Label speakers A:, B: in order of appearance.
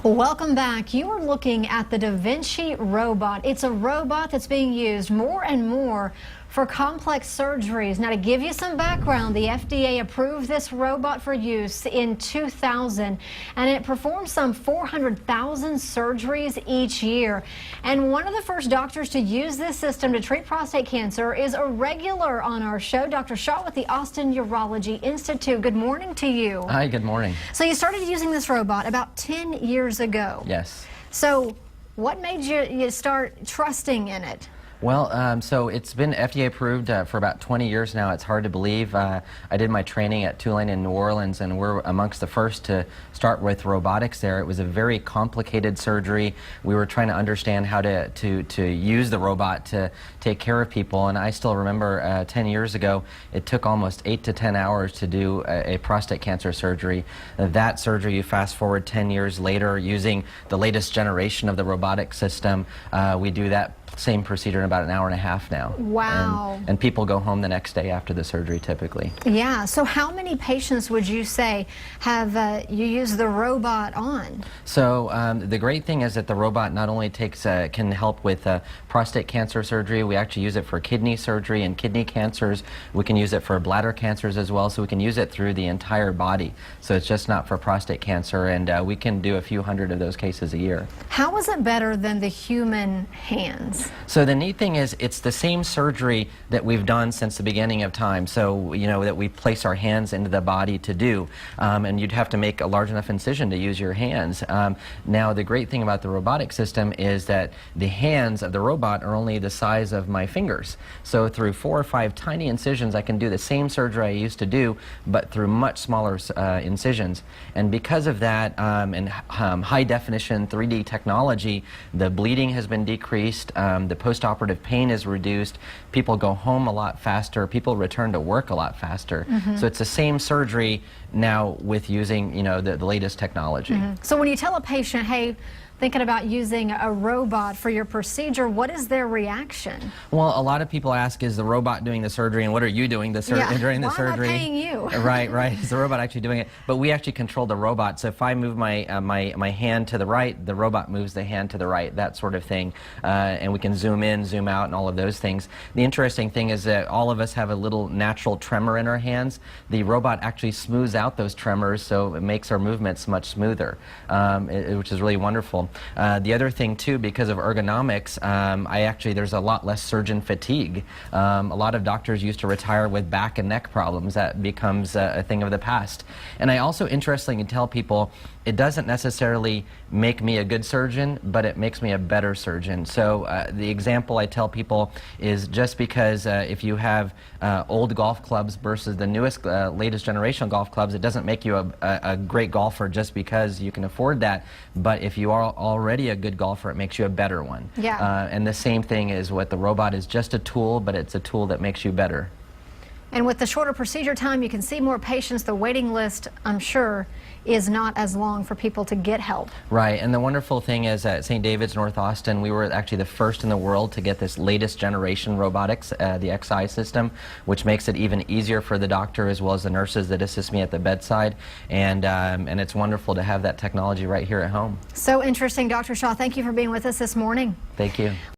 A: Welcome back. You are looking at the DaVinci robot. It's a robot that's being used more and more for complex surgeries. Now, to give you some background, the FDA approved this robot for use in 2000, and it performs some 400,000 surgeries each year. And one of the first doctors to use this system to treat prostate cancer is a regular on our show, Dr. Shaw with the Austin Urology Institute. Good morning to you.
B: Hi, good morning.
A: So you started using this robot about 10 years ago.
B: Yes.
A: So what made you start trusting in it?
B: Well, so it's been FDA approved for about 20 years now. It's hard to believe. I did my training at Tulane in New Orleans, and we're amongst the first to start with robotics there. It was a very complicated surgery. We were trying to understand how to use the robot to take care of people, and I still remember 10 years ago, it took almost 8 to 10 hours to do a prostate cancer surgery. That surgery, you fast forward 10 years later, using the latest generation of the robotic system, we do that same procedure in about an hour and a half now.
A: Wow.
B: And people go home the next day after the surgery typically.
A: Yeah, so how many patients would you say have you used the robot on?
B: So the great thing is that the robot not only can help with prostate cancer surgery, we actually use it for kidney surgery and kidney cancers. We can use it for bladder cancers as well, so we can use it through the entire body. So it's just not for prostate cancer, and we can do a few hundred of those cases a year.
A: How is it better than the human hands?
B: So the neat thing is it's the same surgery that we've done since the beginning of time. So, you know, that we place our hands into the body to do. And you'd have to make a large enough incision to use your hands. Now, the great thing about the robotic system is that the hands of the robot are only the size of my fingers. So through 4 or 5 tiny incisions, I can do the same surgery I used to do, but through much smaller incisions. And because of that, and high definition 3D technology, the bleeding has been decreased. The post-operative pain is reduced. People go home a lot faster. People return to work a lot faster. So it's the same surgery now with using, you know, the latest technology.
A: So when you tell a patient, hey, thinking about using a robot for your procedure, what is their reaction?
B: Well, a lot of people ask, is the robot doing the surgery, and what are you doing during the surgery?
A: Why am I paying you?
B: Right. Is the robot actually doing it? But we actually control the robot. So if I move my my hand to the right, the robot moves the hand to the right, that sort of thing. And we can zoom in, zoom out, and all of those things. The interesting thing is that all of us have a little natural tremor in our hands. The robot actually smooths out those tremors, so it makes our movements much smoother, which is really wonderful. The other thing too, because of ergonomics, there's a lot less surgeon fatigue. A lot of doctors used to retire with back and neck problems. That becomes a thing of the past. And I also interestingly tell people, it doesn't necessarily make me a good surgeon, but it makes me a better surgeon. So the example I tell people is, just because if you have old golf clubs versus the newest, latest generation golf clubs, it doesn't make you a great golfer just because you can afford that. But if you are already a good golfer, it makes you a better one.
A: Yeah.
B: And the same thing is what the robot is, just a tool, but it's a tool that makes you better.
A: And with the shorter procedure time, you can see more patients. The waiting list, I'm sure, is not as long for people to get help.
B: Right, and the wonderful thing is at St. David's, North Austin, we were actually the first in the world to get this latest generation robotics, the XI system, which makes it even easier for the doctor as well as the nurses that assist me at the bedside. And it's wonderful to have that technology right here at home.
A: So interesting, Dr. Shaw. Thank you for being with us this morning.
B: Thank you.